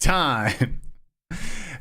time.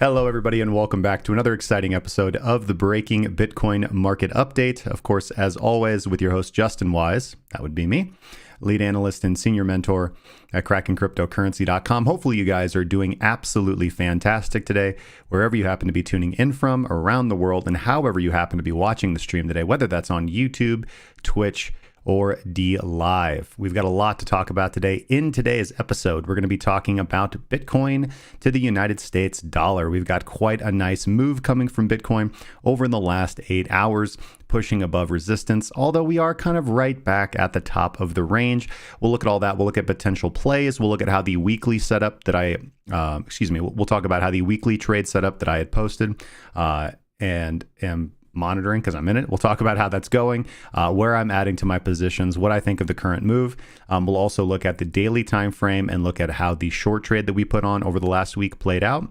Hello, everybody, and welcome back to another exciting episode of the Breaking Bitcoin Market Update. Of course, as always, with your host, Justin Wise. That would be me, lead analyst and senior mentor at KrakenCryptocurrency.com. Hopefully, you guys are doing absolutely fantastic today, wherever you happen to be tuning in from around the world, and however you happen to be watching the stream today, whether that's on YouTube, Twitch, or D Live. We've got a lot to talk about today. In today's episode, we're going to be talking about Bitcoin to the United States dollar. We've got quite a nice move coming from Bitcoin over in the last 8 hours, pushing above resistance, although we are kind of right back at the top of the range. We'll look at all that. We'll look at potential plays. We'll look at how the weekly setup that we'll talk about how the weekly trade setup that I had posted and am monitoring because I'm in it. We'll talk about how that's going, where I'm adding to my positions, what I think of the current move. We'll also look at the daily time frame and look at how the short trade that we put on over the last week played out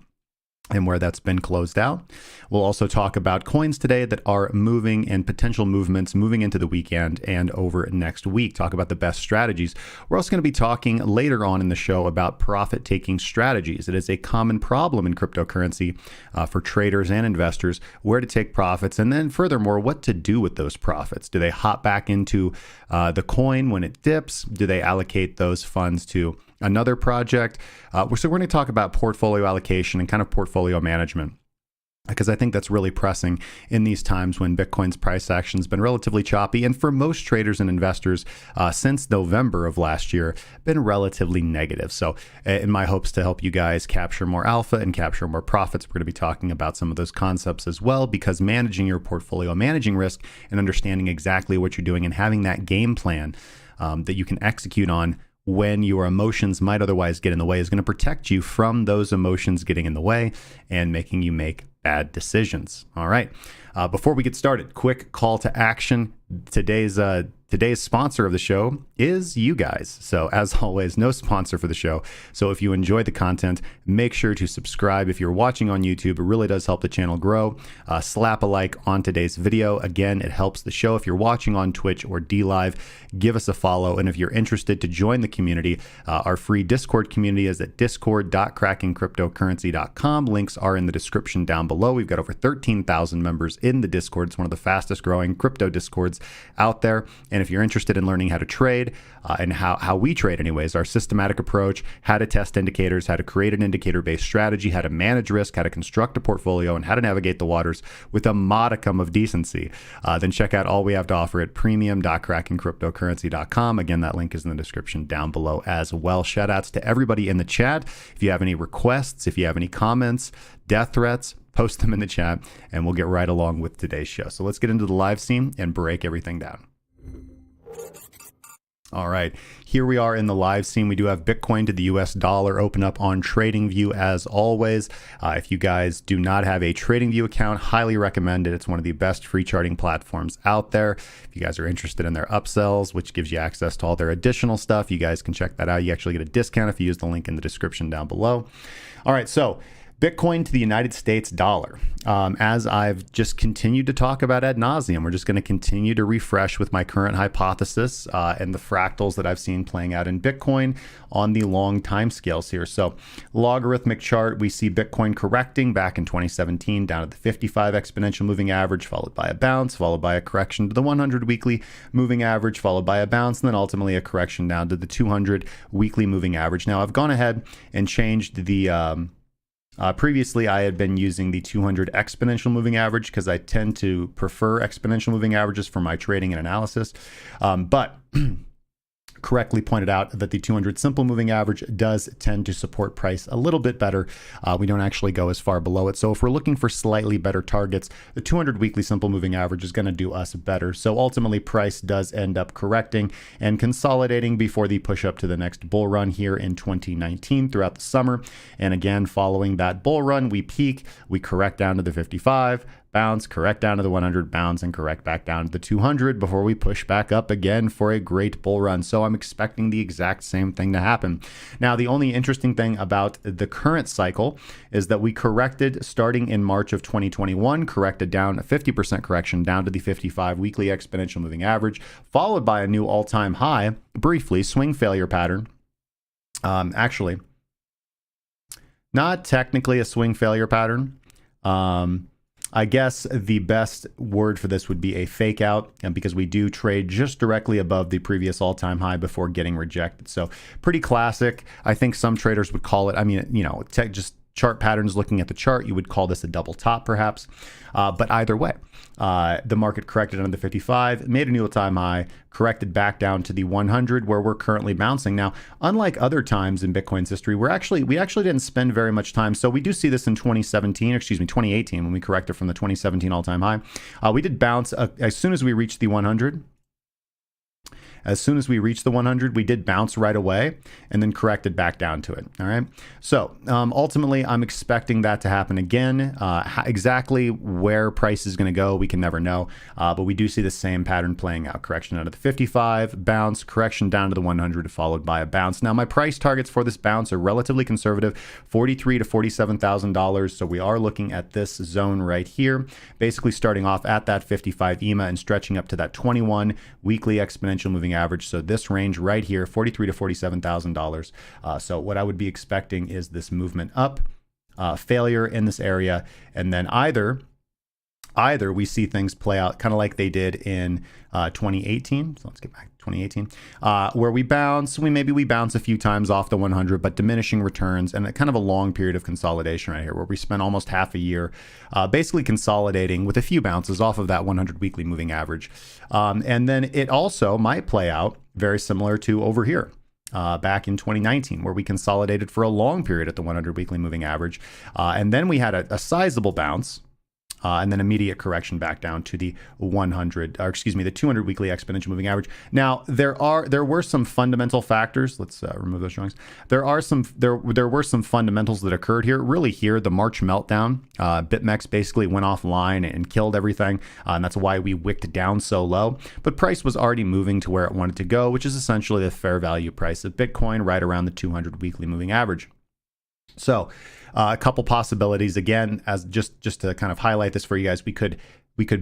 and where that's been closed out. We'll also talk about coins today that are moving and potential movements moving into the weekend and over next week. Talk about the best strategies. We're also going to be talking later on in the show about profit-taking strategies. It is a common problem in cryptocurrency for traders and investors, where to take profits, and then furthermore, what to do with those profits. Do they hop back into the coin when it dips? Do they allocate those funds to another project? So we're going to talk about portfolio allocation and kind of portfolio management, because I think that's really pressing in these times when Bitcoin's price action has been relatively choppy, and for most traders and investors since November of last year, been relatively negative. So in my hopes to help you guys capture more alpha and capture more profits, we're going to be talking about some of those concepts as well, because managing your portfolio, managing risk, and understanding exactly what you're doing and having that game plan that you can execute on when your emotions might otherwise get in the way is going to protect you from those emotions getting in the way and making you make bad decisions. All right. Before we get started, quick call to action. Today's sponsor of the show is you guys. So as always, no sponsor for the show. So if you enjoy the content, make sure to subscribe. If you're watching on YouTube, it really does help the channel grow. Slap a like on today's video. Again, it helps the show. If you're watching on Twitch or D Live, give us a follow. And if you're interested to join the community, our free Discord community is at discord.krakencryptocurrency.com. Links are in the description down below. We've got over 13,000 members in the Discord. It's one of the fastest growing crypto Discords out there. And if you're interested in learning how to trade and how we trade anyways, our systematic approach, how to test indicators, how to create an indicator-based strategy, how to manage risk, how to construct a portfolio, and how to navigate the waters with a modicum of decency, then check out all we have to offer at premium.krakencryptocurrency.com. Again, that link is in the description down below as well. Shout outs to everybody in the chat. If you have any requests, if you have any comments, death threats, post them in the chat, and we'll get right along with today's show. So let's get into the live scene and break everything down. All right, here we are in the live scene. We do have Bitcoin to the US dollar open up on TradingView as always. If you guys do not have a TradingView account, highly recommend it. It's one of the best free charting platforms out there. If you guys are interested in their upsells, which gives you access to all their additional stuff, you guys can check that out. You actually get a discount if you use the link in the description down below. All right, so Bitcoin to the United States dollar. As I've just continued to talk about ad nauseum, we're just going to continue to refresh with my current hypothesis and the fractals that I've seen playing out in Bitcoin on the long time scales here. So logarithmic chart, we see Bitcoin correcting back in 2017 down at the 55 exponential moving average, followed by a bounce, followed by a correction to the 100 weekly moving average, followed by a bounce, and then ultimately a correction down to the 200 weekly moving average. Now I've gone ahead and changed the previously, I had been using the 200 exponential moving average because I tend to prefer exponential moving averages for my trading and analysis. But correctly pointed out that the 200 simple moving average does tend to support price a little bit better. We don't actually go as far below it. So if we're looking for slightly better targets, the 200 weekly simple moving average is going to do us better. So ultimately, price does end up correcting and consolidating before the push up to the next bull run here in 2019 throughout the summer. And again, following that bull run, we peak, we correct down to the 55, bounce, correct down to the 100, bounce, and correct back down to the 200 before we push back up again for a great bull run. So I'm expecting the exact same thing to happen. Now, the only interesting thing about the current cycle is that we corrected starting in March of 2021, corrected down a 50% correction down to the 55 weekly exponential moving average, followed by a new all-time high, briefly, swing failure pattern. not technically a swing failure pattern. I guess the best word for this would be a fake out, and because we do trade just directly above the previous all-time high before getting rejected. So pretty classic. I think some traders would call it, I mean, you know, just chart patterns, looking at the chart, you would call this a double top perhaps. But either way, the market corrected under the 55, made a new all-time high, corrected back down to the 100 where we're currently bouncing. Now, unlike other times in Bitcoin's history, we actually didn't spend very much time. So we do see this in 2018 when we corrected from the 2017 all-time high. We did bounce as soon as we reached the 100. As soon as we reached the 100, we did bounce right away and then corrected back down to it. All right. So ultimately, I'm expecting that to happen again. Exactly where price is going to go, we can never know. But we do see the same pattern playing out. Correction out of the 55, bounce, correction down to the 100, followed by a bounce. Now, my price targets for this bounce are relatively conservative, $43,000 to $47,000. So we are looking at this zone right here, basically starting off at that 55 EMA and stretching up to that 21 weekly exponential moving average. So this range right here, $43,000 to $47,000. So what I would be expecting is this movement up, failure in this area, and then either we see things play out kind of like they did in 2018. So let's get back to 2018, where we bounce a few times off the 100, but diminishing returns and kind of a long period of consolidation right here, where we spent almost half a year basically consolidating with a few bounces off of that 100 weekly moving average. And then it also might play out very similar to over here. Back in 2019, where we consolidated for a long period at the 100 weekly moving average. And then we had a sizable bounce. And then immediate correction back down to the 200 weekly exponential moving average. Now, there were some fundamental factors. Let's remove those drawings. There were some fundamentals that occurred here. Really here, the March meltdown, BitMEX basically went offline and killed everything. And that's why we wicked down so low. But price was already moving to where it wanted to go, which is essentially the fair value price of Bitcoin, right around the 200 weekly moving average. So a couple possibilities, again, as just to kind of highlight this for you guys, we could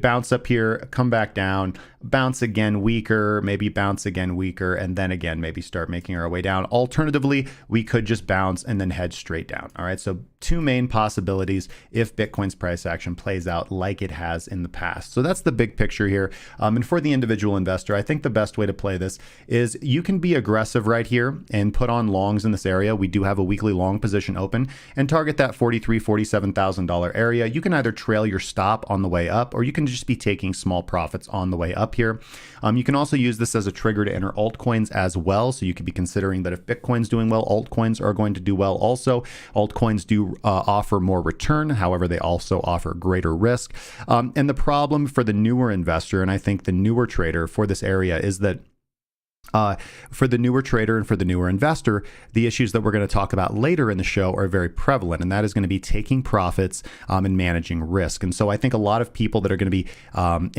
bounce up here, come back down, bounce again weaker, maybe bounce again weaker, and then again maybe start making our way down. Alternatively, we could just bounce and then head straight down. All right, so two main possibilities if Bitcoin's price action plays out like it has in the past. So that's the big picture here. And for the individual investor, I think the best way to play this is you can be aggressive right here and put on longs in this area. We do have a weekly long position open and target that $43,000, $47,000 area. You can either trail your stop on the way up, or you can just be taking small profits on the way up here. You can also use this as a trigger to enter altcoins as well. So you could be considering that if Bitcoin's doing well, altcoins are going to do well also. Altcoins do offer more return. However, they also offer greater risk. And the problem for the newer investor, and I think the newer trader for this area, is that for the newer trader and for the newer investor, the issues that we're going to talk about later in the show are very prevalent, and that is going to be taking profits and managing risk. And so I think a lot of people that are going to be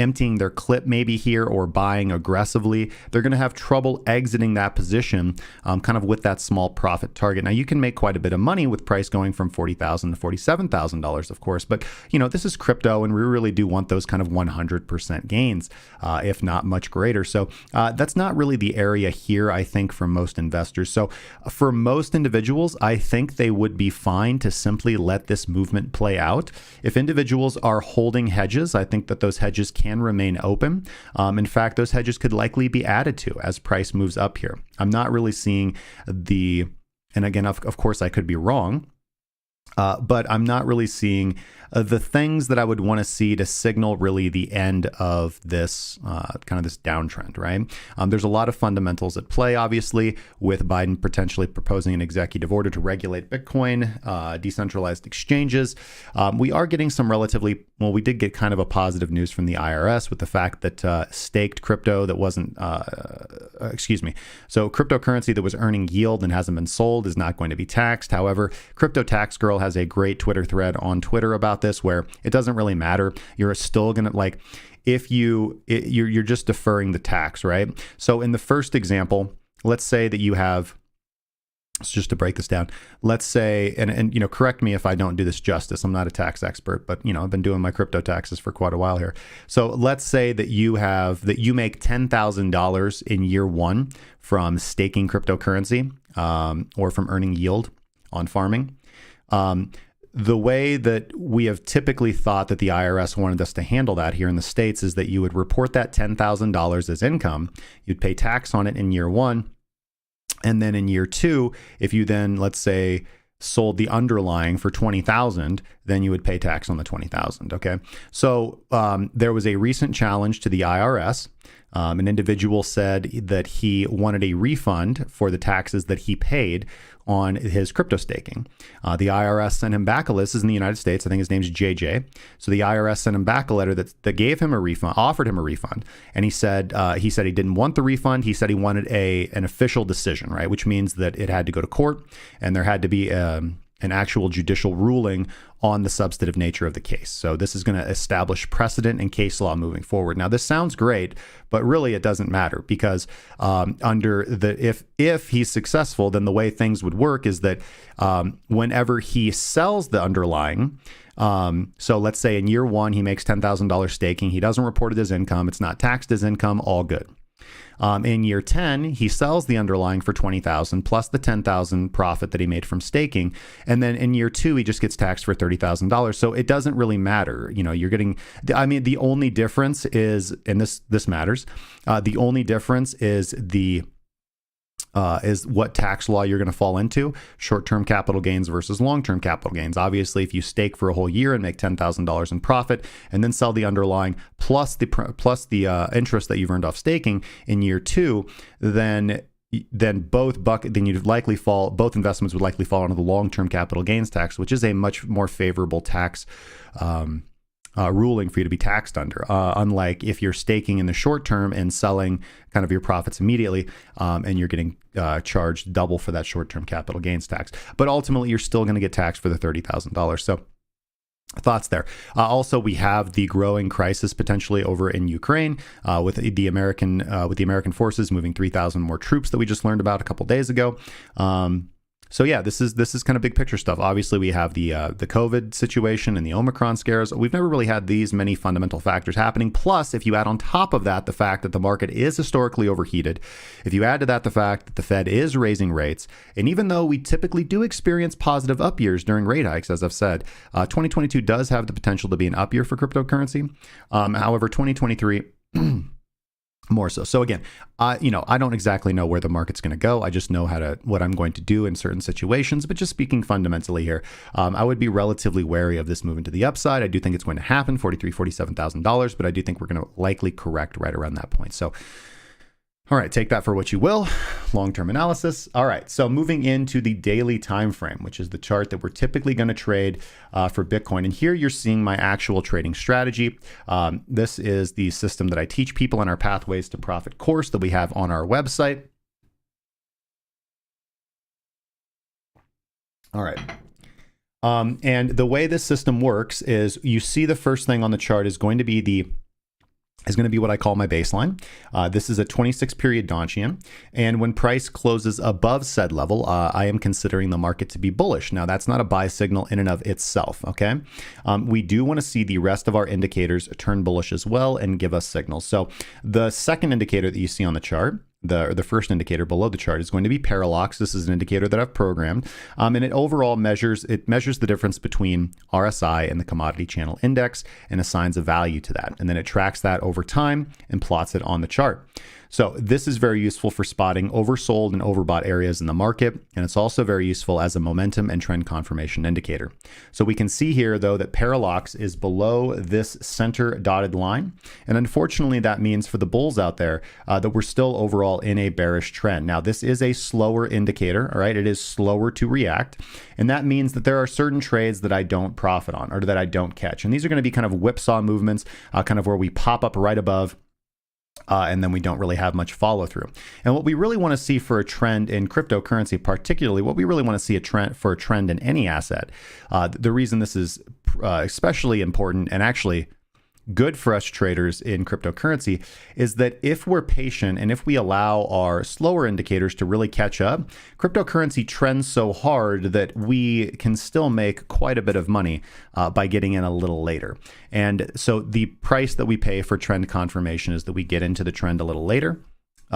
emptying their clip maybe here or buying aggressively, they're going to have trouble exiting that position kind of with that small profit target. Now, you can make quite a bit of money with price going from $40,000 to $47,000, of course, but you know, this is crypto, and we really do want those kind of 100% gains, if not much greater. So that's not really the area here, I think, for most investors. So for most individuals, I think they would be fine to simply let this movement play out. If individuals are holding hedges, I think that those hedges can remain open. In fact, those hedges could likely be added to as price moves up here. I'm not really seeing and again, of course, I could be wrong, but I'm not really seeing the things that I would want to see to signal really the end of this kind of this downtrend, right? There's a lot of fundamentals at play, obviously, with Biden potentially proposing an executive order to regulate Bitcoin, decentralized exchanges. We are getting some we did get kind of a positive news from the IRS with the fact that staked crypto that wasn't, so cryptocurrency that was earning yield and hasn't been sold is not going to be taxed. However, Crypto Tax Girl has a great Twitter thread on Twitter about this, where it doesn't really matter. You're still going to, if you're just deferring the tax, right? So in the first example, let's say that you have, so just to break this down, let's say, and you know, correct me if I don't do this justice. I'm not a tax expert, but you know, I've been doing my crypto taxes for quite a while here. So let's say that you make $10,000 in year one from staking cryptocurrency, or from earning yield on farming. The way that we have typically thought that the IRS wanted us to handle that here in the States is that you would report that $10,000 as income. You'd pay tax on it in year one. And then in year two, if you then, let's say, sold the underlying for $20,000, then you would pay tax on the $20,000. Okay. So there was a recent challenge to the IRS. An individual said that he wanted a refund for the taxes that he paid on his crypto staking. The IRS sent him back a list. This is in the United States. I think his name's JJ. So the IRS sent him back a letter that gave him a refund, offered him a refund. And he said he didn't want the refund. He said he wanted an official decision, right? Which means that it had to go to court and there had to be an actual judicial ruling on the substantive nature of the case. So this is going to establish precedent and case law moving forward. Now, this sounds great, but really it doesn't matter because if he's successful, then the way things would work is that whenever he sells the underlying, so let's say in year one, he makes $10,000 staking. He doesn't report it as income. It's not taxed as income. All good. In year 10, he sells the underlying for $20,000 plus the $10,000 profit that he made from staking. And then in year two, he just gets taxed for $30,000. So it doesn't really matter. You know, you're getting, the only difference is, and this matters. The only difference is is what tax law you're going to fall into, short-term capital gains versus long-term capital gains. Obviously, if you stake for a whole year and make $10,000 in profit and then sell the underlying plus the interest that you've earned off staking in year two, then both investments would likely fall under the long-term capital gains tax, which is a much more favorable tax ruling for you to be taxed under, unlike if you're staking in the short term and selling kind of your profits immediately, and you're getting charged double for that short-term capital gains tax. But ultimately, you're still going to get taxed for the $30,000. So thoughts there. Also, we have the growing crisis potentially over in Ukraine with the American forces moving 3,000 more troops that we just learned about a couple days ago. So yeah, this is kind of big picture stuff. Obviously, we have the COVID situation and the Omicron scares. We've never really had these many fundamental factors happening. Plus, if you add on top of that the fact that the market is historically overheated, if you add to that the fact that the Fed is raising rates, and even though we typically do experience positive up years during rate hikes, as I've said, 2022 does have the potential to be an up year for cryptocurrency. However, 2023. More so. So again, I don't exactly know where the market's going to go. I just know what I'm going to do in certain situations. But just speaking fundamentally here, I would be relatively wary of this moving to the upside. I do think it's going to happen, $47,000, but I do think we're going to likely correct right around that point. So, all right, take that for what you will. Long-term analysis. All right, so moving into the daily time frame, which is the chart that we're typically going to trade for Bitcoin. And here you're seeing my actual trading strategy. This is the system that I teach people in our Pathways to Profit course that we have on our website. All right. And the way this system works is you see the first thing on the chart is going to be what I call my baseline. This is a 26 period Donchian. And when price closes above said level, I am considering the market to be bullish. Now, that's not a buy signal in and of itself, okay? We do want to see the rest of our indicators turn bullish as well and give us signals. So the second indicator that you see on the chart, the first indicator below the chart, is going to be parallax. This is an indicator that I've programmed, and it overall measures the difference between RSI and the commodity channel index and assigns a value to that. And then it tracks that over time and plots it on the chart. So this is very useful for spotting oversold and overbought areas in the market. And it's also very useful as a momentum and trend confirmation indicator. So we can see here, though, that parallax is below this center dotted line. And unfortunately, that means for the bulls out there that we're still overall in a bearish trend. Now, this is a slower indicator, all right? It is slower to react. And that means that there are certain trades that I don't profit on or that I don't catch. And these are going to be kind of whipsaw movements, kind of where we pop up right above and then we don't really have much follow through. And what we really want to see for a trend in cryptocurrency, particularly what we really want to see a trend in any asset, the reason this is especially important and actually good for us traders in cryptocurrency is that if we're patient and if we allow our slower indicators to really catch up, cryptocurrency trends so hard that we can still make quite a bit of money by getting in a little later. And so the price that we pay for trend confirmation is that we get into the trend a little later.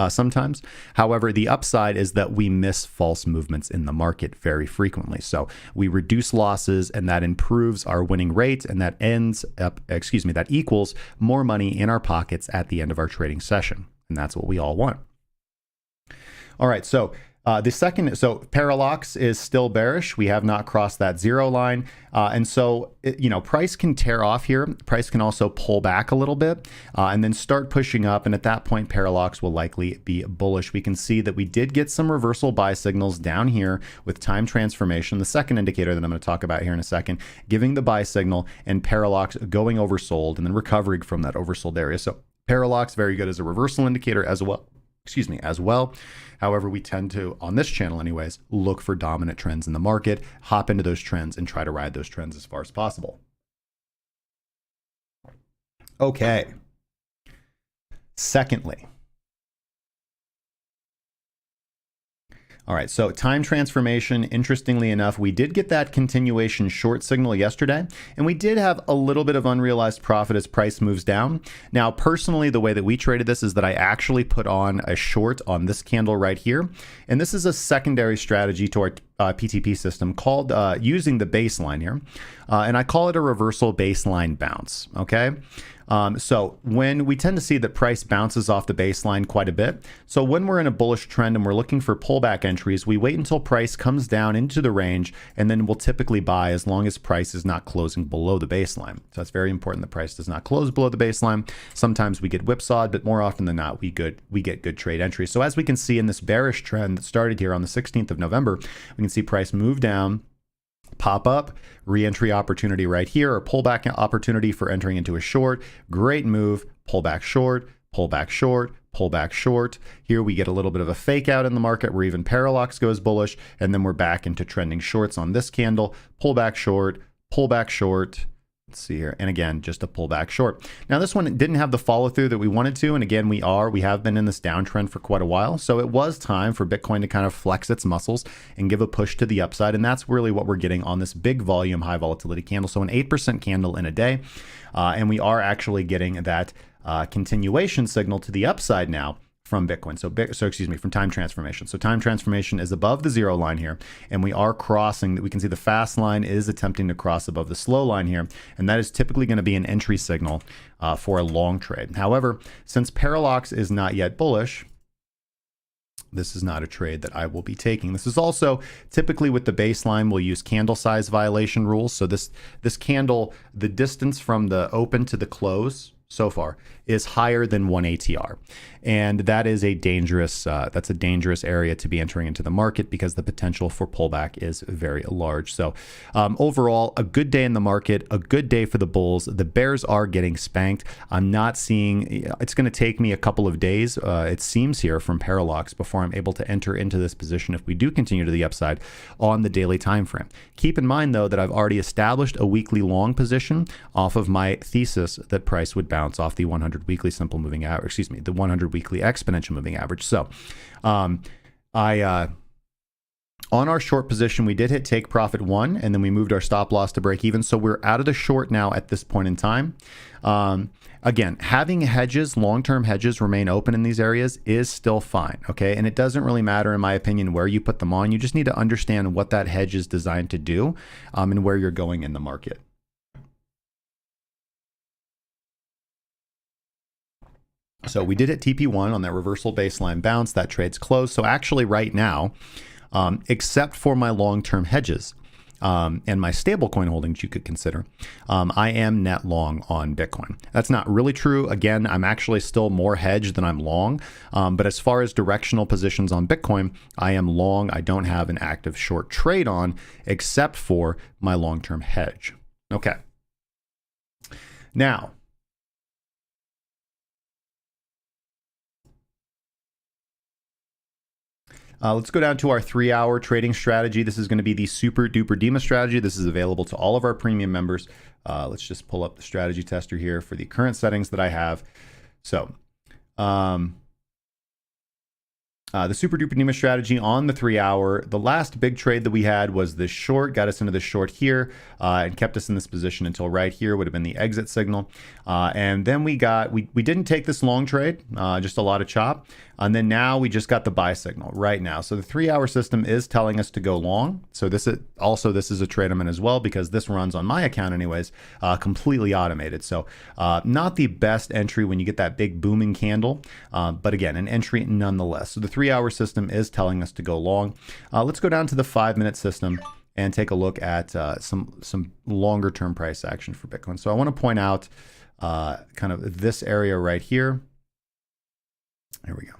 sometimes. However, the upside is that we miss false movements in the market very frequently. So we reduce losses, and that improves our winning rate, and that that equals more money in our pockets at the end of our trading session. And that's what we all want. All right, so Parallax is still bearish. We have not crossed that zero line. And so, price can tear off here. Price can also pull back a little bit and then start pushing up. And at that point, Parallax will likely be bullish. We can see that we did get some reversal buy signals down here with time transformation, the second indicator that I'm going to talk about here in a second, giving the buy signal and Parallax going oversold and then recovering from that oversold area. So Parallax, very good as a reversal indicator as well. However, we tend to, on this channel anyways, look for dominant trends in the market, hop into those trends, and try to ride those trends as far as possible. Okay. Secondly, all right, so time transformation, interestingly enough, we did get that continuation short signal yesterday, and we did have a little bit of unrealized profit as price moves down. Now, personally, the way that we traded this is that I actually put on a short on this candle right here, and this is a secondary strategy to our PTP system called using the baseline here, and I call it a reversal baseline bounce, okay? So when we tend to see that price bounces off the baseline quite a bit. So when we're in a bullish trend and we're looking for pullback entries, we wait until price comes down into the range, and then we'll typically buy as long as price is not closing below the baseline. So that's very important. The price does not close below the baseline. Sometimes we get whipsawed, but more often than not, we get good trade entries. So as we can see in this bearish trend that started here on the 16th of November, we can see price move down, pop up, re-entry opportunity right here, or pullback opportunity for entering into a short. Great move, pullback short, pullback short, pullback short. Here we get a little bit of a fake out in the market where even Parallax goes bullish, and then we're back into trending shorts on this candle. Pullback short, pullback short. Let's see here. And again, just a pullback short. Now this one didn't have the follow through that we wanted to. And again, we have been in this downtrend for quite a while. So it was time for Bitcoin to kind of flex its muscles and give a push to the upside. And that's really what we're getting on this big volume, high volatility candle. So an 8% candle in a day. And we are actually getting that continuation signal to the upside now from Bitcoin. From time transformation. So time transformation is above the zero line here, and we are crossing. We can see the fast line is attempting to cross above the slow line here, and that is typically going to be an entry signal for a long trade. However, since Parallax is not yet bullish, this is not a trade that I will be taking. This is also typically with the baseline, we'll use candle size violation rules. So this candle, the distance from the open to the close so far is higher than 1 ATR. And that is a dangerous, that's a dangerous area to be entering into the market because the potential for pullback is very large. So overall, a good day in the market, a good day for the bulls. The bears are getting spanked. I'm not seeing, it's going to take me a couple of days, it seems here from Parallax, before I'm able to enter into this position if we do continue to the upside on the daily time frame. Keep in mind though that I've already established a weekly long position off of my thesis that price would bounce off the 100 weekly simple moving average, the 100 weekly exponential moving average. So on our short position, we did hit take profit 1, and then we moved our stop loss to break even. So we're out of the short now at this point in time. Again, having hedges, long-term hedges remain open in these areas is still fine, okay? And it doesn't really matter, in my opinion, where you put them on. You just need to understand what that hedge is designed to do and where you're going in the market. So we did hit TP1 on that reversal baseline bounce. That trade's closed. So actually right now, except for my long-term hedges and my stablecoin holdings you could consider, I am net long on Bitcoin. That's not really true. Again, I'm actually still more hedged than I'm long. But as far as directional positions on Bitcoin, I am long. I don't have an active short trade on except for my long-term hedge. Okay. Now, let's go down to our 3-hour trading strategy. This is going to be the super duper DEMA strategy. This is available to all of our premium members. Let's just pull up the strategy tester here for the current settings that I have. So The super duper NEMA strategy on the 3-hour. The last big trade that we had was this short, got us into the short here and kept us in this position until right here would have been the exit signal. And then we didn't take this long trade, just a lot of chop. And then now we just got the buy signal right now. So the 3-hour system is telling us to go long. So this is a trade I'm in as well, because this runs on my account anyways, completely automated. So not the best entry when you get that big booming candle, but again, an entry nonetheless. So the 3-hour system is telling us to go long. Let's go down to the 5-minute system and take a look at some longer term price action for Bitcoin. So I want to point out kind of this area right here. There we go.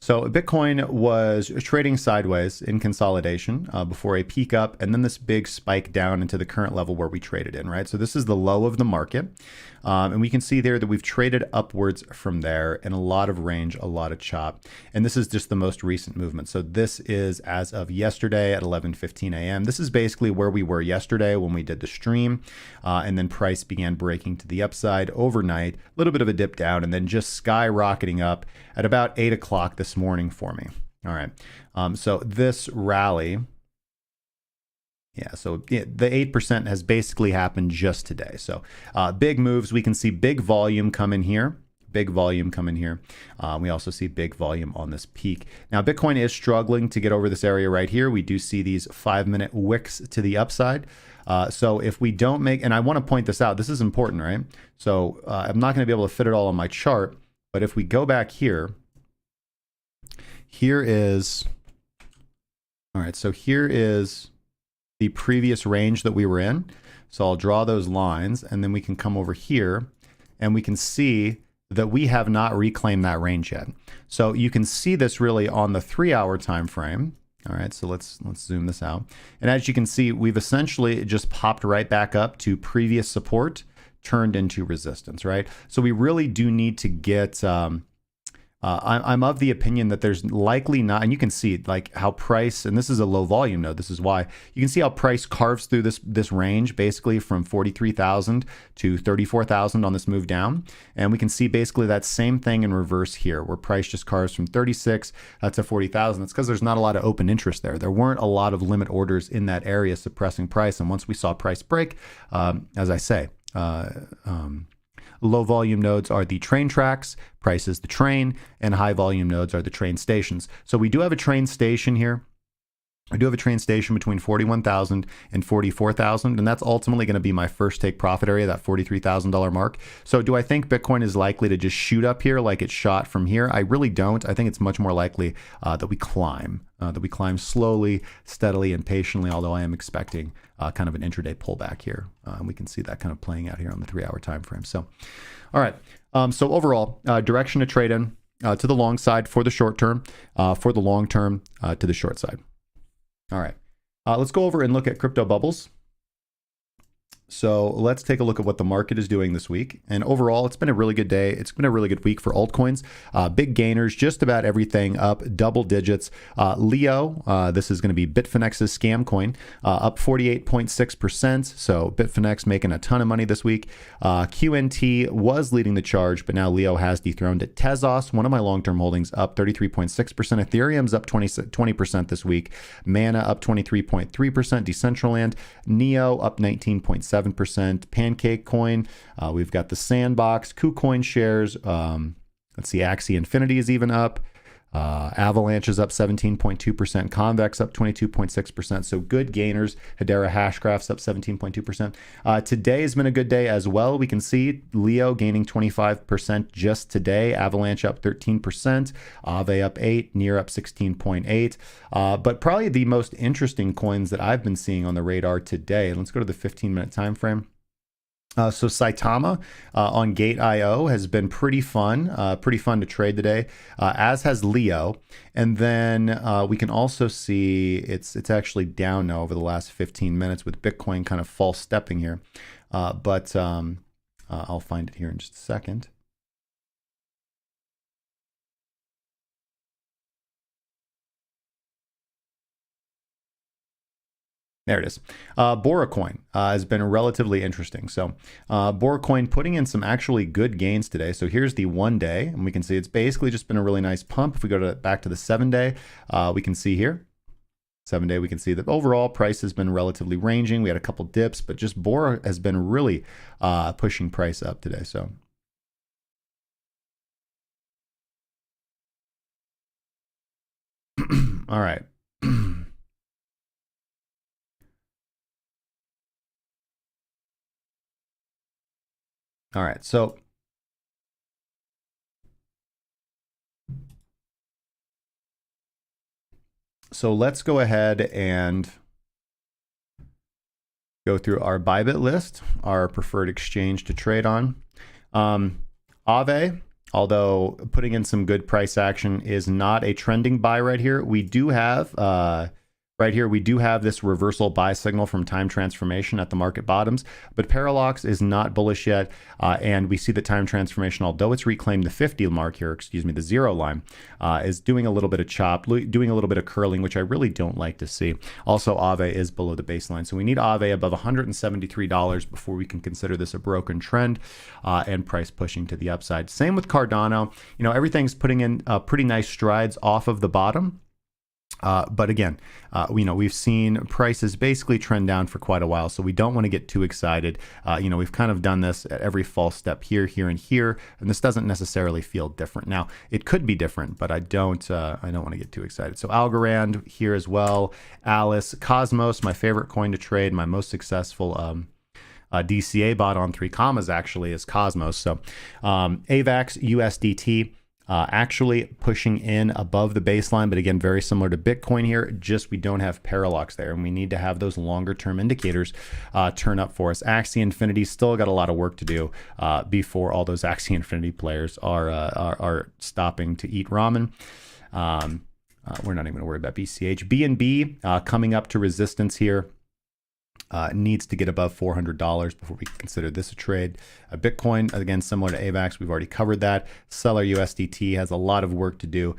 So Bitcoin was trading sideways in consolidation before a peak up and then this big spike down into the current level where we traded in, right? So this is the low of the market. And we can see there that we've traded upwards from there in a lot of range, a lot of chop. And this is just the most recent movement. So this is as of yesterday at 11:15 a.m. This is basically where we were yesterday when we did the stream. And then price began breaking to the upside overnight, a little bit of a dip down, and then just skyrocketing up at about 8 o'clock this morning for me. All right. So this rally, the 8% has basically happened just today. So big moves. We can see big volume come in here. Big volume come in here. We also see big volume on this peak. Now, Bitcoin is struggling to get over this area right here. We do see these 5-minute wicks to the upside. So if we don't make, and I want to point this out, this is important, right? So I'm not going to be able to fit it all on my chart, but if we go back here, here is, all right, so here is the previous range that we were in. So I'll draw those lines and then we can come over here and we can see that we have not reclaimed that range yet. So you can see this really on the 3-hour time frame. All right, so let's zoom this out. And as you can see, we've essentially just popped right back up to previous support turned into resistance, right? So we really do need to get I'm of the opinion that there's likely not, and you can see like how price, and this is a low volume node, this is why, you can see how price carves through this range basically from 43,000 to 34,000 on this move down. And we can see basically that same thing in reverse here, where price just carves from 36 to 40,000. That's because there's not a lot of open interest there. There weren't a lot of limit orders in that area suppressing price. And once we saw price break, as I say, low volume nodes are the train tracks, price is the train, and high volume nodes are the train stations. So we do have a train station here. I do have a train station between 41,000 and 44,000, and that's ultimately going to be my first take profit area, that $43,000 mark. So do I think Bitcoin is likely to just shoot up here like it shot from here? I really don't. I think it's much more likely that we climb slowly, steadily, and patiently, although I am expecting kind of an intraday pullback here. And we can see that kind of playing out here on the 3-hour time frame. So, all right. So overall, direction to trade in to the long side for the short term, for the long term to the short side. All right, let's go over and look at crypto bubbles. So let's take a look at what the market is doing this week. And overall, it's been a really good day. It's been a really good week for altcoins. Big gainers, just about everything up double digits. Leo, this is going to be Bitfinex's scam coin, up 48.6%. So Bitfinex making a ton of money this week. QNT was leading the charge, but now Leo has dethroned it. Tezos, one of my long-term holdings, up 33.6%. Ethereum's up 20% this week. Mana up 23.3%. Decentraland, Neo up 19.7%. Pancake coin, we've got the Sandbox, KuCoin shares, let's see, Axie Infinity is even up, Avalanche is up 17.2%, Convex up 22.6%, so good gainers. Hedera Hashgraph's up 17.2%. Today has been a good day as well. We can see Leo gaining 25% just today, Avalanche up 13%, Aave up 8%, Near up 16.8%. But probably the most interesting coins that I've been seeing on the radar today, let's go to the 15-minute time frame. So Saitama on Gate.io has been pretty fun to trade today, as has Leo. And then we can also see it's actually down now over the last 15 minutes with Bitcoin kind of false stepping here. But I'll find it here in just a second. There it is. Bora coin has been relatively interesting. So Bora coin putting in some actually good gains today. So here's the 1 day, and we can see it's basically just been a really nice pump. If we go back to the 7 day, we can see here, 7 day, we can see that overall price has been relatively ranging. We had a couple dips, but just Bora has been really pushing price up today. So all right. All right, so let's go ahead and go through our ByBit list, our preferred exchange to trade on. Aave, although putting in some good price action, is not a trending buy right here. We do have right here, we do have this reversal buy signal from time transformation at the market bottoms, but Parallax is not bullish yet. And we see that time transformation, although it's reclaimed the 50 mark here, excuse me, the 0 line, is doing a little bit of chop, doing a little bit of curling, which I really don't like to see. Also, Aave is below the baseline. So we need Aave above $173 before we can consider this a broken trend and price pushing to the upside. Same with Cardano. You know, everything's putting in pretty nice strides off of the bottom. But again, we've seen prices basically trend down for quite a while, so we don't want to get too excited. We've kind of done this at every false step here, and here, and this doesn't necessarily feel different. Now, it could be different, but I don't want to get too excited. So Algorand here as well, Alice, Cosmos, my favorite coin to trade, my most successful DCA bot on 3 commas actually is Cosmos. So AVAX, USDT. Actually pushing in above the baseline, but again, very similar to Bitcoin here, just we don't have Parallax there, and we need to have those longer term indicators turn up for us. Axie Infinity still got a lot of work to do before all those Axie Infinity players are stopping to eat ramen. We're not even going to worry about BCH. BNB coming up to resistance here. Needs to get above $400 before we consider this a trade. Bitcoin, again, similar to AVAX, we've already covered that. Stellar USDT has a lot of work to do.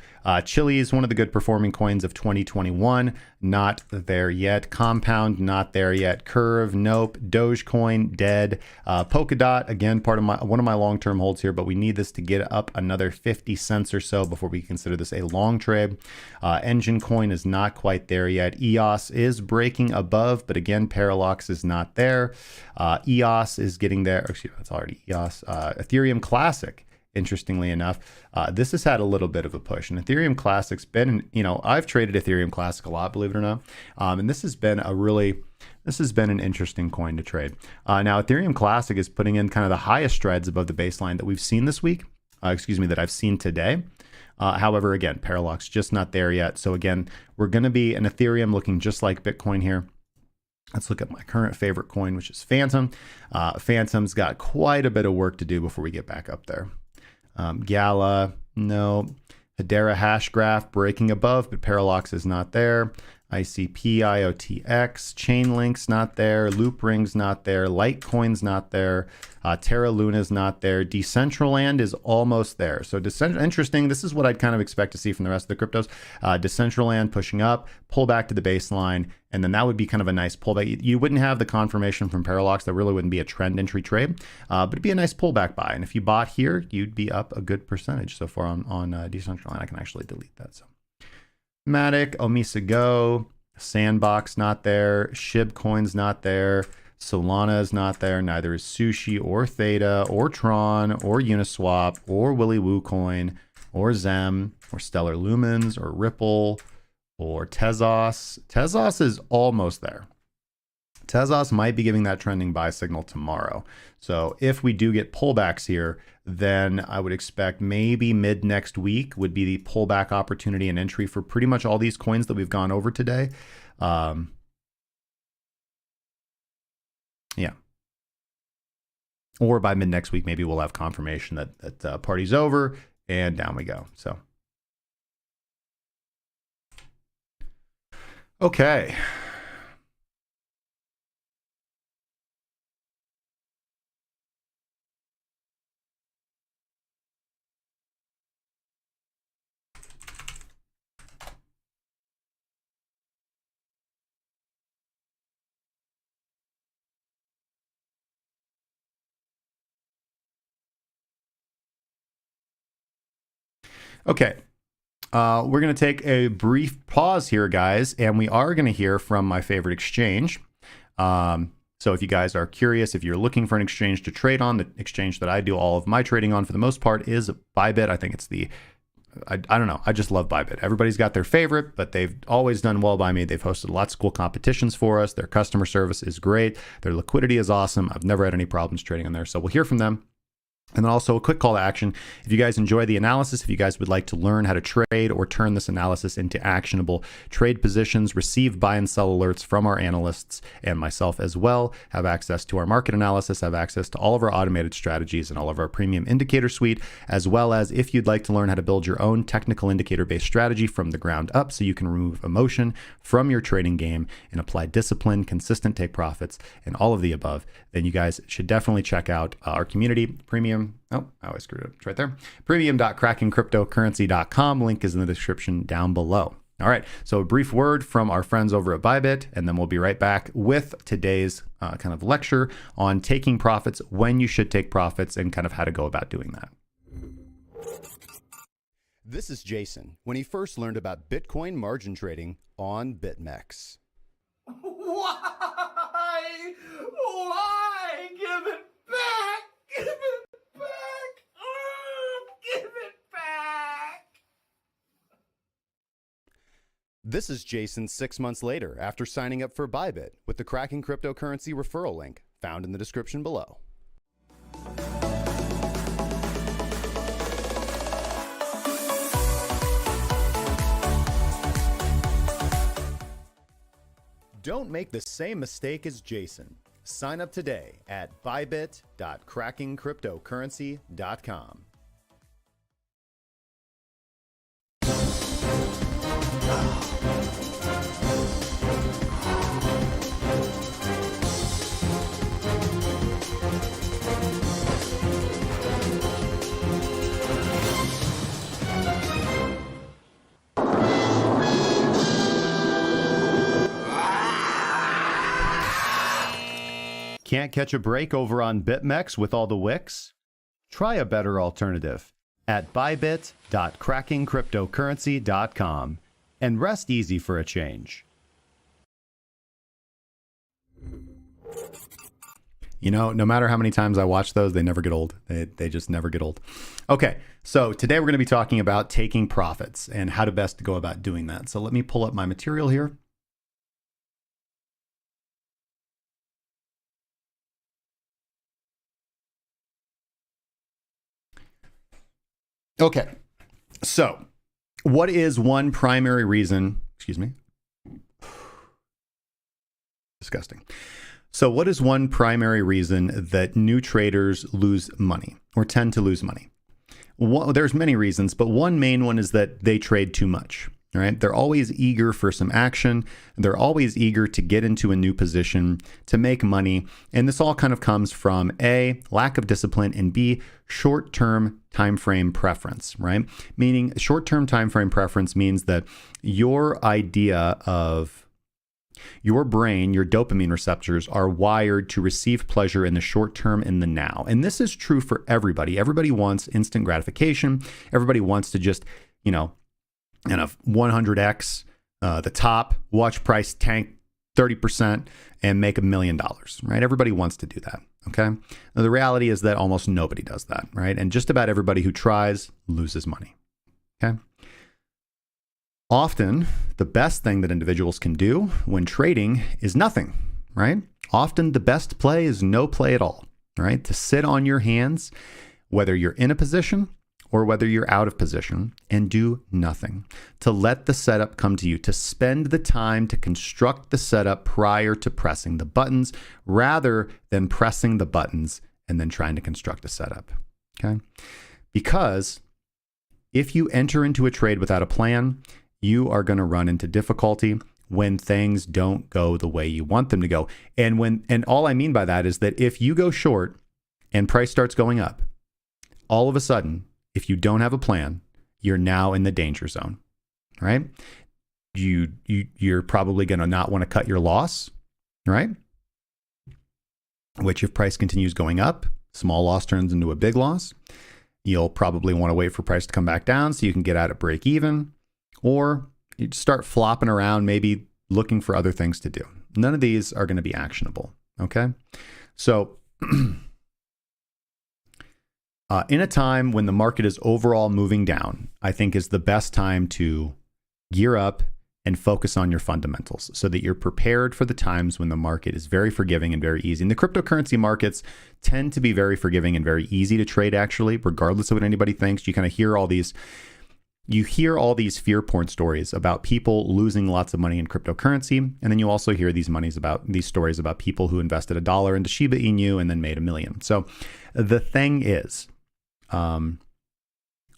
Chili is one of the good performing coins of 2021. Not there yet. Compound, not there yet. Curve, nope. Dogecoin, dead. Polkadot, again, one of my long-term holds here, but we need this to get up another 50 cents or so before we consider this a long trade. Engine coin is not quite there yet. EOS is breaking above, but again, Parallax is not there. EOS is getting there. Excuse me, that's already EOS. Ethereum Classic, interestingly enough, this has had a little bit of a push. And Ethereum Classic's been, I've traded Ethereum Classic a lot, believe it or not. And this has been an interesting coin to trade. Now, Ethereum Classic is putting in kind of the highest strides above the baseline that we've seen this week. That I've seen today. However, again, Parallax just not there yet. So again, we're going to be an Ethereum looking just like Bitcoin here. Let's look at my current favorite coin, which is Phantom. Phantom's got quite a bit of work to do before we get back up there. Gala, no. Hedera hash graph breaking above, but Parallax is not there. ICP, IOTX, Chainlink's not there, Loopring's not there, Litecoin's not there, Terra Luna's not there, Decentraland is almost there. So interesting, this is what I'd kind of expect to see from the rest of the cryptos. Decentraland pushing up, pull back to the baseline, and then that would be kind of a nice pullback. You wouldn't have the confirmation from Parallax, that really wouldn't be a trend entry trade, but it'd be a nice pullback buy. And if you bought here, you'd be up a good percentage so far on Decentraland. I can actually delete that. So Matic, Omisa Go, Sandbox not there, Shibcoin's not there, Solana is not there, neither is Sushi or Theta or Tron or Uniswap or Willy Woo Coin or Zem or Stellar Lumens or Ripple or Tezos. Tezos is almost there. Tezos might be giving that trending buy signal tomorrow. So if we do get pullbacks here, then I would expect maybe mid next week would be the pullback opportunity and entry for pretty much all these coins that we've gone over today. Yeah. Or by mid next week, maybe we'll have confirmation that party's over and down we go. So, okay. Okay. We're going to take a brief pause here, guys, and we are going to hear from my favorite exchange. So if you guys are curious, if you're looking for an exchange to trade on, the exchange that I do all of my trading on for the most part is ByBit. I think it's I don't know. I just love ByBit. Everybody's got their favorite, but they've always done well by me. They've hosted lots of cool competitions for us. Their customer service is great. Their liquidity is awesome. I've never had any problems trading on there. So we'll hear from them. And then also a quick call to action. If you guys enjoy the analysis, if you guys would like to learn how to trade or turn this analysis into actionable trade positions, receive buy and sell alerts from our analysts and myself as well, have access to our market analysis, have access to all of our automated strategies and all of our premium indicator suite, as well as if you'd like to learn how to build your own technical indicator-based strategy from the ground up so you can remove emotion from your trading game and apply discipline, consistent take profits, and all of the above, then you guys should definitely check out our community premium. Oh, I always screwed it up. It's right there. Premium.crackingcryptocurrency.com. Link is in the description down below. All right. So a brief word from our friends over at ByBit, and then we'll be right back with today's kind of lecture on taking profits, when you should take profits, and kind of how to go about doing that. This is Jason when he first learned about Bitcoin margin trading on BitMEX. Why? Give it back! Give it back! Oh, give it back! This is Jason 6 months later after signing up for ByBit with the Cracking Cryptocurrency referral link found in the description below. Don't make the same mistake as Jason. Sign up today at bybit.crackingcryptocurrency.com. Can't catch a break over on BitMEX with all the wicks? Try a better alternative at bybit.crackingcryptocurrency.com and rest easy for a change. You know, no matter how many times I watch those, they never get old. They just never get old. Okay, so today we're going to be talking about taking profits and how to best go about doing that. So let me pull up my material here. Okay, so what is one primary reason, excuse me, disgusting. So what is one primary reason that new traders lose money or tend to lose money? Well, there's many reasons, but one main one is that they trade too much. All right. They're always eager for some action. They're always eager to get into a new position, to make money. And this all kind of comes from A, lack of discipline, and B, short-term time frame preference, right? Meaning short-term time frame preference means that your idea of your brain, your dopamine receptors are wired to receive pleasure in the short term, in the now. And this is true for everybody. Everybody wants instant gratification. Everybody wants to just, you know, and a 100x the top, watch price tank 30% and make $1 million, right? Everybody wants to do that, okay? Now, the reality is that almost nobody does that, right? And just about everybody who tries loses money, okay? Often, the best thing that individuals can do when trading is nothing, right? Often, the best play is no play at all, right? To sit on your hands, whether you're in a position or whether you're out of position, and do nothing. To let the setup come to you, to spend the time to construct the setup prior to pressing the buttons, rather than pressing the buttons and then trying to construct a setup, okay? Because if you enter into a trade without a plan, you are going to run into difficulty when things don't go the way you want them to go. And all I mean by that is that if you go short and price starts going up, all of a sudden, if you don't have a plan, you're now in the danger zone, right? You're probably going to not want to cut your loss, right? Which if price continues going up, small loss turns into a big loss. You'll probably want to wait for price to come back down so you can get out at break even, or you start flopping around, maybe looking for other things to do. None of these are going to be actionable. Okay. So in a time when the market is overall moving down, I think is the best time to gear up and focus on your fundamentals so that you're prepared for the times when the market is very forgiving and very easy. And the cryptocurrency markets tend to be very forgiving and very easy to trade, actually, regardless of what anybody thinks. You kind of hear all these fear porn stories about people losing lots of money in cryptocurrency. And then you also hear these stories about people who invested $1 into Shiba Inu and then made $1 million. So the thing is,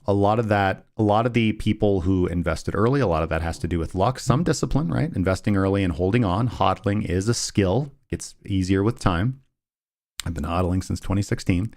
a lot of the people who invested early, a lot of that has to do with luck, some discipline, right? Investing early and holding on. Hodling is a skill. It's easier with time. I've been hodling since 2016.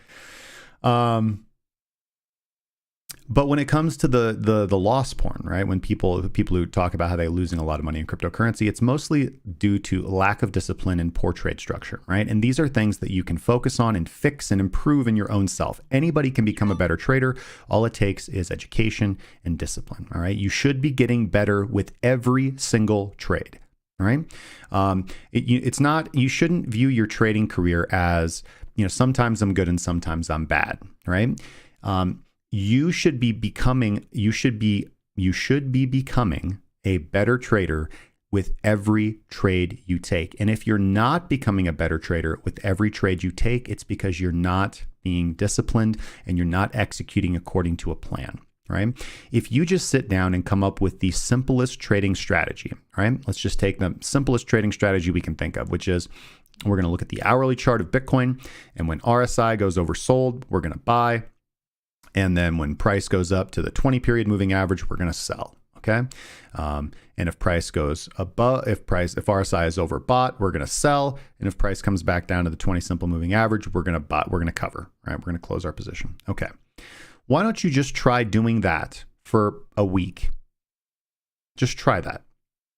But when it comes to the loss porn, right? When people who talk about how they're losing a lot of money in cryptocurrency, it's mostly due to lack of discipline and poor trade structure, right? And these are things that you can focus on and fix and improve in your own self. Anybody can become a better trader. All it takes is education and discipline, all right? You should be getting better with every single trade, all right? You shouldn't view your trading career as, sometimes I'm good and sometimes I'm bad, right? You should be becoming a better trader with every trade you take. And if you're not becoming a better trader with every trade you take, it's because you're not being disciplined and you're not executing according to a plan, right? If you just sit down and come up with the simplest trading strategy, right? Let's just take the simplest trading strategy we can think of, which is we're going to look at the hourly chart of Bitcoin. And when RSI goes oversold, we're going to buy. And then when price goes up to the 20 period moving average, we're going to sell. Okay. And if price goes above, if RSI is overbought, we're going to sell. And if price comes back down to the 20 simple moving average, we're going to cover, right? We're going to close our position. Okay. Why don't you just try doing that for a week? Just try that,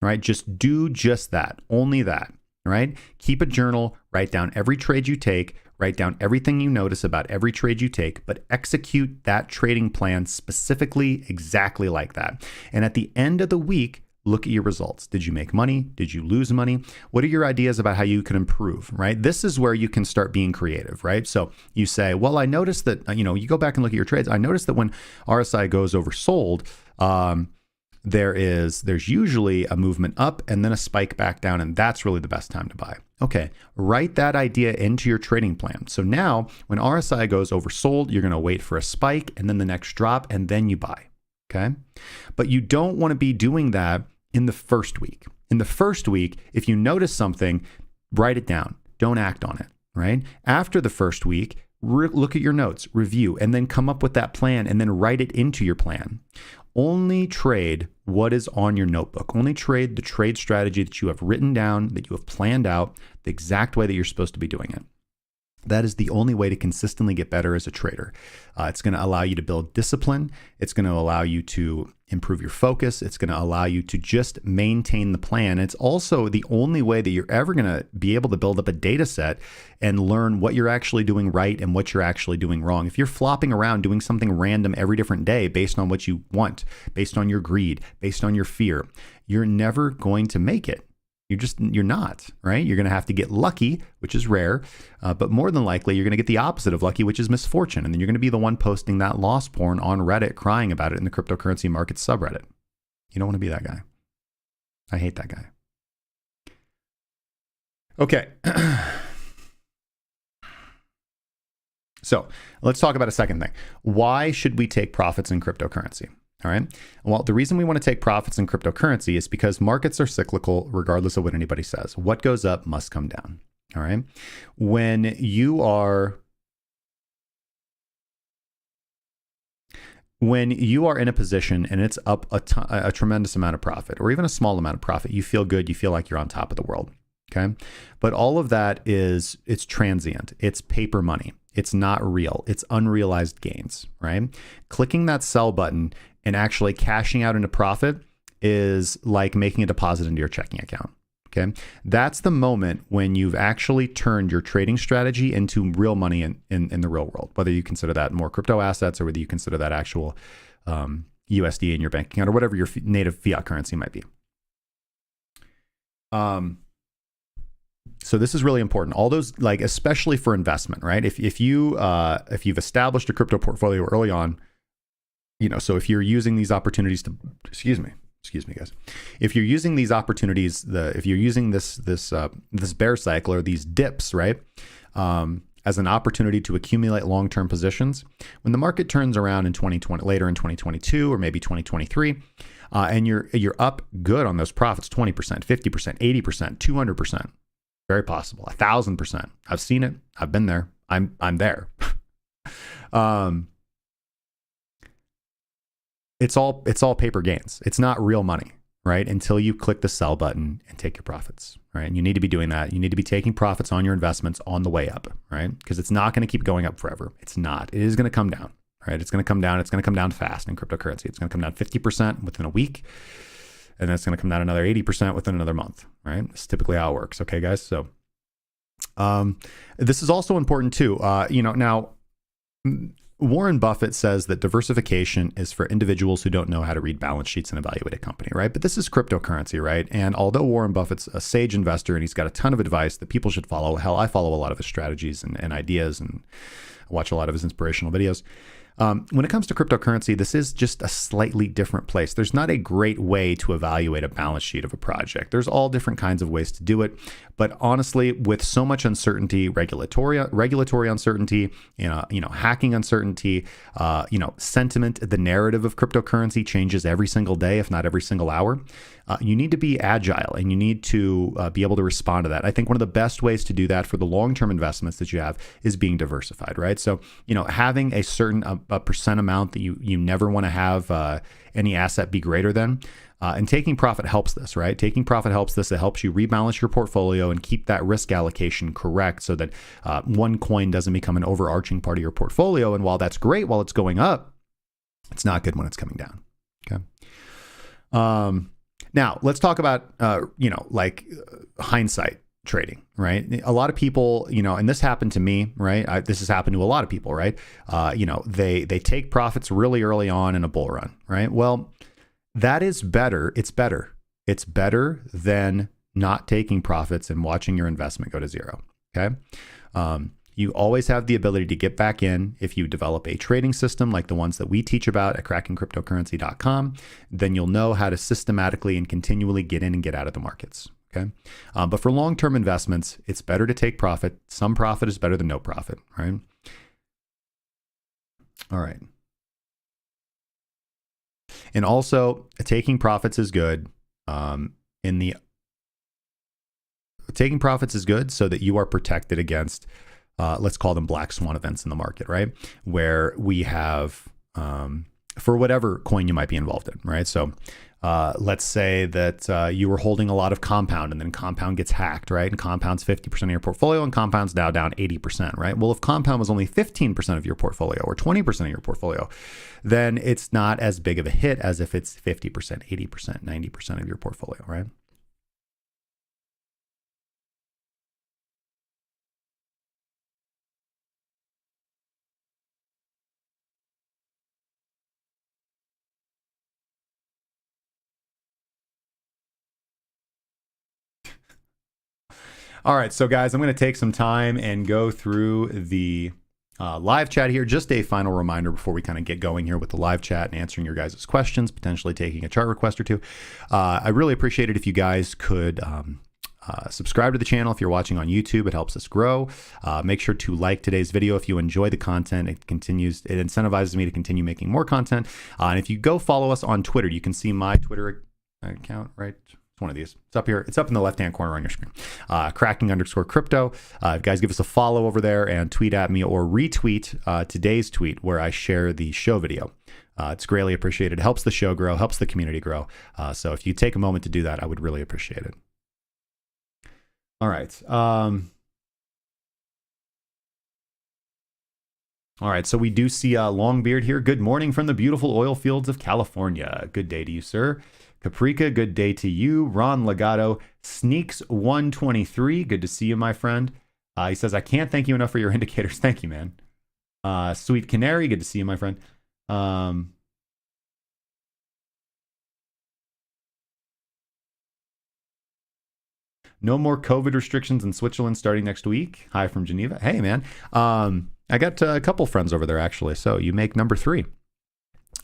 right? Just do just that, only that, right? Keep a journal, write down every trade you take, write down everything you notice about every trade you take, but execute that trading plan specifically exactly like that. And at the end of the week, look at your results. Did you make money? Did you lose money? What are your ideas about how you can improve, right? This is where you can start being creative, right? So you say, well, I noticed that, you go back and look at your trades. I noticed that when RSI goes oversold, there's usually a movement up and then a spike back down, and that's really the best time to buy. Okay, write that idea into your trading plan. So now when RSI goes oversold, you're going to wait for a spike and then the next drop, and then you buy. Okay, but you don't want to be doing that in the first week. In the first week, if you notice something, write it down. Don't act on it, right? After the first week, look at your notes, review, and then come up with that plan and then write it into your plan. Only trade what is on your notebook. Only trade the trade strategy that you have written down, that you have planned out, the exact way that you're supposed to be doing it. That is the only way to consistently get better as a trader. It's going to allow you to build discipline. It's going to allow you to improve your focus. It's going to allow you to just maintain the plan. It's also the only way that you're ever going to be able to build up a data set and learn what you're actually doing right and what you're actually doing wrong. If you're flopping around doing something random every different day based on what you want, based on your greed, based on your fear, you're never going to make it. You're not, right? You're going to have to get lucky, which is rare, but more than likely, you're going to get the opposite of lucky, which is misfortune. And then you're going to be the one posting that loss porn on Reddit, crying about it in the cryptocurrency market subreddit. You don't want to be that guy. I hate that guy. Okay. So let's talk about a second thing. Why should we take profits in cryptocurrency? All right. Well, the reason we want to take profits in cryptocurrency is because markets are cyclical, regardless of what anybody says. What goes up must come down. All right. When you are in a position and it's up a tremendous amount of profit, or even a small amount of profit, you feel good. You feel like you're on top of the world. Okay. But all of that it's transient. It's paper money. It's not real. It's unrealized gains, right? Clicking that sell button and actually cashing out into profit is like making a deposit into your checking account. Okay. That's the moment when you've actually turned your trading strategy into real money in the real world, whether you consider that more crypto assets or whether you consider that actual USD in your bank account or whatever your native fiat currency might be. So this is really important. All those, like, especially for investment, right? If you've established a crypto portfolio early on, you know, so if you're using these opportunities to, excuse me guys, if you're using these opportunities, if you're using this bear cycle or these dips, right, as an opportunity to accumulate long-term positions, when the market turns around in 2020, later in 2022 or maybe 2023, and you're up good on those profits, 20%, 50%, 80%, 200%, very possible, 1,000%. I've seen it. I've been there. I'm there. It's all paper gains. It's not real money, right? Until you click the sell button and take your profits, right? And you need to be doing that. You need to be taking profits on your investments on the way up, right? Because it's not going to keep going up forever. It's not. It is going to come down, right? It's going to come down. It's going to come down fast in cryptocurrency. It's going to come down 50% within a week. And then it's going to come down another 80% within another month, right? It's typically how it works. Okay, guys. So this is also important too. Now, Warren Buffett says that diversification is for individuals who don't know how to read balance sheets and evaluate a company, right? But this is cryptocurrency, right? And although Warren Buffett's a sage investor and he's got a ton of advice that people should follow, hell, I follow a lot of his strategies and ideas and watch a lot of his inspirational videos. When it comes to cryptocurrency, this is just a slightly different place. There's not a great way to evaluate a balance sheet of a project. There's all different kinds of ways to do it. But honestly, with so much uncertainty, regulatory uncertainty, hacking uncertainty, sentiment, the narrative of cryptocurrency changes every single day, if not every single hour. You need to be agile and you need to be able to respond to that. I think one of the best ways to do that for the long-term investments that you have is being diversified, right? So, having a certain a percent amount that you never want to have any asset be greater than. And taking profit helps this, right? Taking profit helps this. It helps you rebalance your portfolio and keep that risk allocation correct so that one coin doesn't become an overarching part of your portfolio. And while that's great while it's going up, it's not good when it's coming down. Okay. Now let's talk about, hindsight trading, right? A lot of people, and this happened to me, right? This has happened to a lot of people, right? They take profits really early on in a bull run, right? Well, that is better. It's better. It's better than not taking profits and watching your investment go to zero. Okay. You always have the ability to get back in if you develop a trading system like the ones that we teach about at crackingcryptocurrency.com. Then you'll know how to systematically and continually get in and get out of the markets. Okay. But for long-term investments, it's better to take profit. Some profit is better than no profit, right? All right. And also, taking profits is good. Taking profits is good so that you are protected against, let's call them black swan events in the market, right? Where we have, for whatever coin you might be involved in, right? So let's say that you were holding a lot of Compound and then Compound gets hacked, right? And Compound's 50% of your portfolio and Compound's now down 80%, right? Well, if Compound was only 15% of your portfolio or 20% of your portfolio, then it's not as big of a hit as if it's 50%, 80%, 90% of your portfolio, right? All right, so guys, I'm going to take some time and go through the live chat here. Just a final reminder before we kind of get going here with the live chat and answering your guys' questions, potentially taking a chart request or two. I really appreciate it if you guys could subscribe to the channel if you're watching on YouTube. It helps us grow. Make sure to like today's video if you enjoy the content. It incentivizes me to continue making more content. And if you go follow us on Twitter, you can see my Twitter account, right? One of these. It's up here. It's up in the left-hand corner on your screen. Cracking_crypto. Guys, give us a follow over there and tweet at me or retweet today's tweet where I share the show video. It's greatly appreciated. It helps the show grow, helps the community grow. So if you take a moment to do that, I would really appreciate it. All right. All right. So we do see Longbeard here. Good morning from the beautiful oil fields of California. Good day to you, sir. Caprica, good day to you. Ron Legato, Sneaks 123, good to see you, my friend. He says, I can't thank you enough for your indicators. Thank you, man. Sweet Canary, good to see you, my friend. No more COVID restrictions in Switzerland starting next week. Hi from Geneva. Hey, man. I got a couple friends over there, actually. So you make number 3.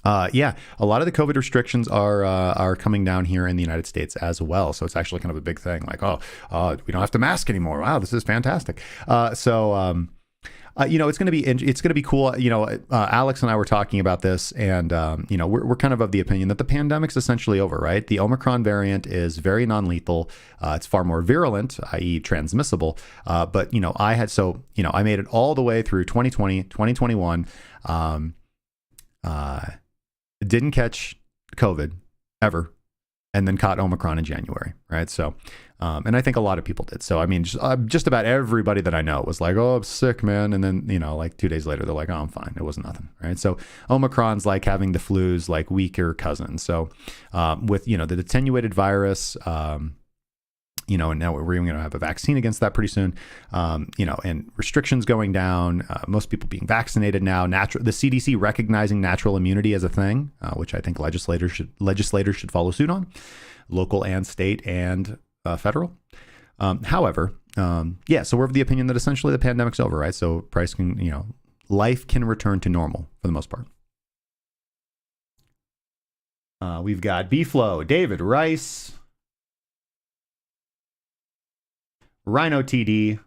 Yeah, a lot of the COVID restrictions are coming down here in the United States as well. So it's actually kind of a big thing. Like, we don't have to mask anymore. Wow, this is fantastic. It's going to be cool. Alex and I were talking about this, and we're kind of the opinion that the pandemic's essentially over, right? The Omicron variant is very non-lethal. It's far more virulent, i.e. transmissible. But I made it all the way through 2020, 2021. Didn't catch COVID ever, and then caught Omicron in January, right? So, and I think a lot of people did. So, I mean, just about everybody that I know was like, oh, I'm sick, man. And then, like 2 days later, they're like, oh, I'm fine. It was nothing, right? So Omicron's like having the flu's like weaker cousin. So with, the attenuated virus, and now we're going to have a vaccine against that pretty soon, and restrictions going down, most people being vaccinated now, the CDC recognizing natural immunity as a thing, which I think legislators should follow suit on, local and state and federal. However, so we're of the opinion that essentially the pandemic's over, right? So price can, life can return to normal for the most part. We've got B-Flow, David Rice, Rhino TD.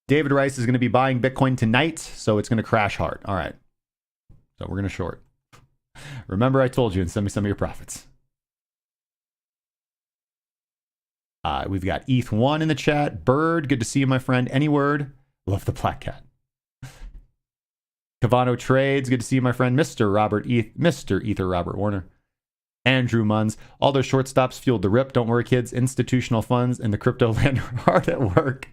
David Rice is going to be buying Bitcoin tonight, so it's going to crash hard. All right. So we're going to short. Remember I told you, and send me some of your profits. We've got ETH1 in the chat. Bird, good to see you, my friend. Any word? Love the Black Cat. Cavano Trades, good to see you, my friend. Mr. Ether Robert Warner. Andrew Munns, all those short stops fueled the rip. Don't worry, kids. Institutional funds in the crypto land are hard at work.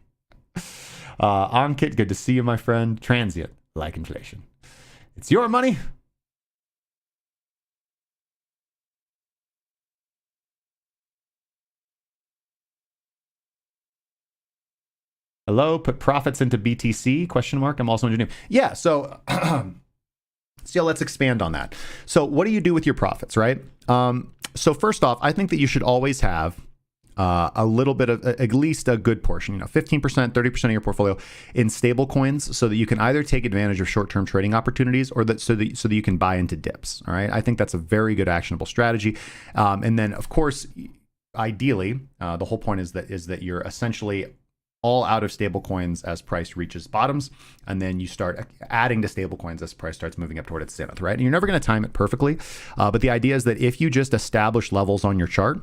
Ankit, good to see you, my friend. Transient, like inflation. It's your money. Hello, put profits into BTC, question mark. I'm also engineering. Yeah, so... So let's expand on that. So what do you do with your profits, right? So first off, I think that you should always have a little bit of, at least a good portion, 15%, 30% of your portfolio in stable coins, so that you can either take advantage of short-term trading opportunities or so that you can buy into dips. All right. I think that's a very good actionable strategy. And then of course, ideally, the whole point is that you're essentially all out of stable coins as price reaches bottoms, and then you start adding to stable coins as price starts moving up toward its zenith, right? And you're never going to time it perfectly, but the idea is that if you just establish levels on your chart,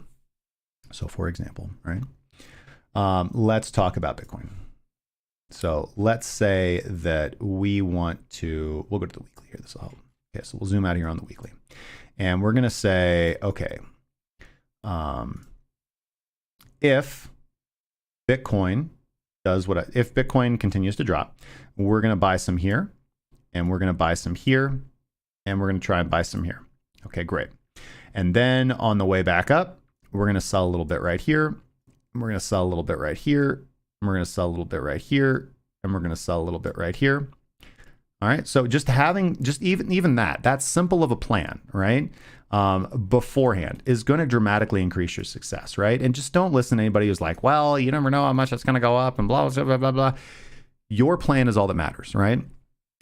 so for example, right, let's talk about Bitcoin. So let's say that we'll go to the weekly here. This will help. Okay, so we'll zoom out here on the weekly, and we're going to say, okay, if Bitcoin if Bitcoin continues to drop, we're going to buy some here, and we're going to buy some here, and we're going to try and buy some here. Okay, great. And then on the way back up, we're going to sell a little bit right here, and we're going to sell a little bit right here, and we're going to sell a little bit right here, and we're going to sell a little bit right here. All right, so just even that simple of a plan, right? Beforehand is going to dramatically increase your success, right? And just don't listen to anybody who's like, well, you never know how much it's going to go up and blah, blah, blah, blah, blah. Your plan is all that matters, right?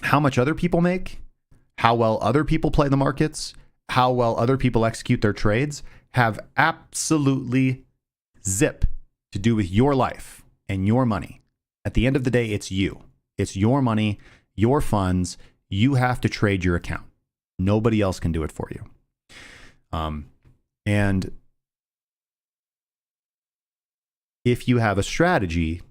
How much other people make, how well other people play the markets, how well other people execute their trades have absolutely zip to do with your life and your money. At the end of the day, it's you. It's your money, your funds. You have to trade your account. Nobody else can do it for you. And if you have a strategy,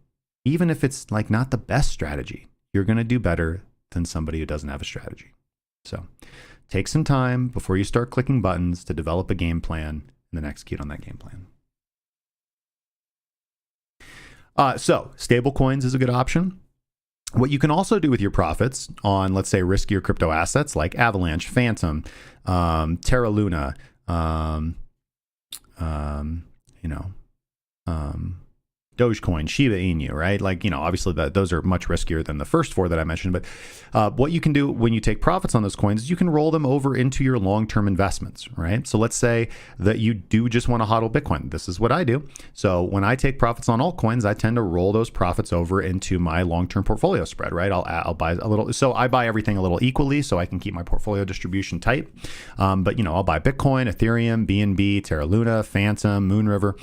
even if it's like not the best strategy, you're going to do better than somebody who doesn't have a strategy. So take some time before you start clicking buttons to develop a game plan and then execute on that game plan. So stable coins is a good option. What you can also do with your profits on, let's say, riskier crypto assets like Avalanche, Phantom, Terra Luna, you know, Dogecoin, Shiba Inu, right? Like, you know, obviously those are much riskier than the first four that I mentioned. But what you can do when you take profits on those coins is you can roll them over into your long-term investments, right? So let's say that you do just want to hodl Bitcoin. This is what I do. So when I take profits on altcoins, I tend to roll those profits over into my long-term portfolio spread, right? I'll buy a little. So I buy everything a little equally so I can keep my portfolio distribution tight. But, you know, I'll buy Bitcoin, Ethereum, BNB, Terra Luna, Phantom, Moonriver,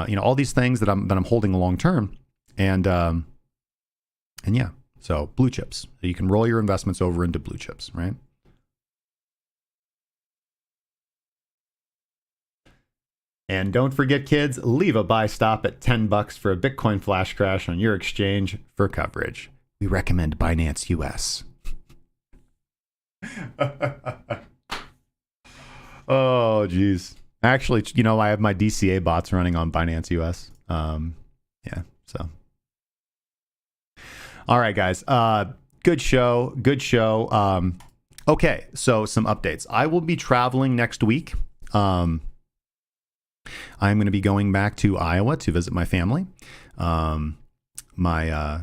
you know, all these things that I'm holding long term, and yeah, so blue chips. You can roll your investments over into blue chips, right? And don't forget, kids, leave a buy stop at $10 for a Bitcoin flash crash on your exchange for coverage. We recommend Binance US. Oh, geez. Actually, you know, I have my DCA bots running on Binance US. Yeah, so. All right, guys. Good show. Okay, so some updates. I will be traveling next week. I'm going to be going back to Iowa to visit my family. My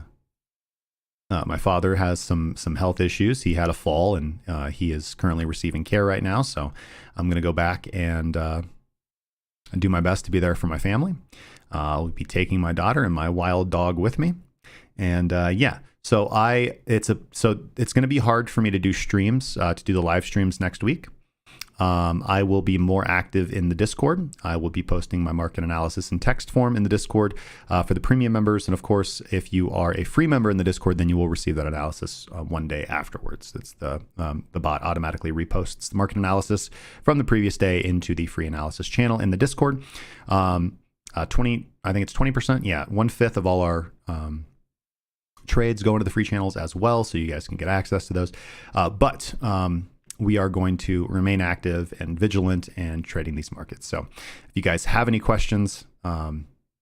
father has some health issues. He had a fall, and he is currently receiving care right now. So I'm going to go back and do my best to be there for my family. I'll be taking my daughter and my wild dog with me, and yeah. So it's going to be hard for me to do streams, to do the live streams next week. I will be more active in the Discord. I will be posting my market analysis in text form in the Discord for the premium members. And of course, if you are a free member in the Discord, then you will receive that analysis one day afterwards. It's the bot automatically reposts the market analysis from the previous day into the free analysis channel in the Discord. I think it's 20%. Yeah, 1/5 of all our trades go into the free channels as well, so you guys can get access to those. But we are going to remain active and vigilant and trading these markets. So if you guys have any questions,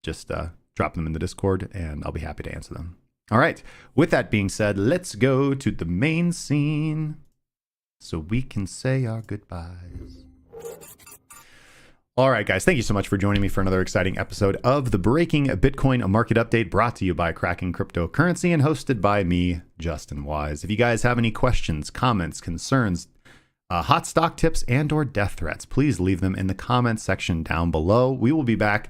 just drop them in the Discord and I'll be happy to answer them. All right. With that being said, let's go to the main scene so we can say our goodbyes. All right, guys, thank you so much for joining me for another exciting episode of the Breaking Bitcoin Market Update, brought to you by Kraken Cryptocurrency and hosted by me, Justin Wise. If you guys have any questions, comments, concerns, hot stock tips, and or death threats, please leave them in the comments section down below. We will be back,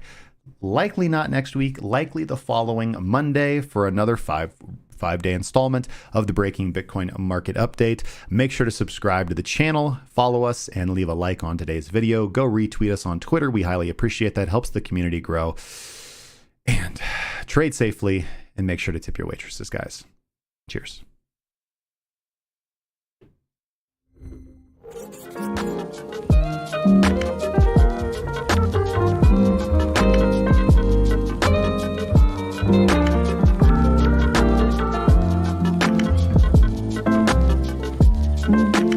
likely not next week, likely the following Monday for another five-day installment of the Breaking Bitcoin Market Update. Make sure to subscribe to the channel, follow us, and leave a like on today's video. Go retweet us on Twitter. We highly appreciate that. Helps the community grow. And trade safely, and make sure to tip your waitresses, guys. Cheers. Thank you.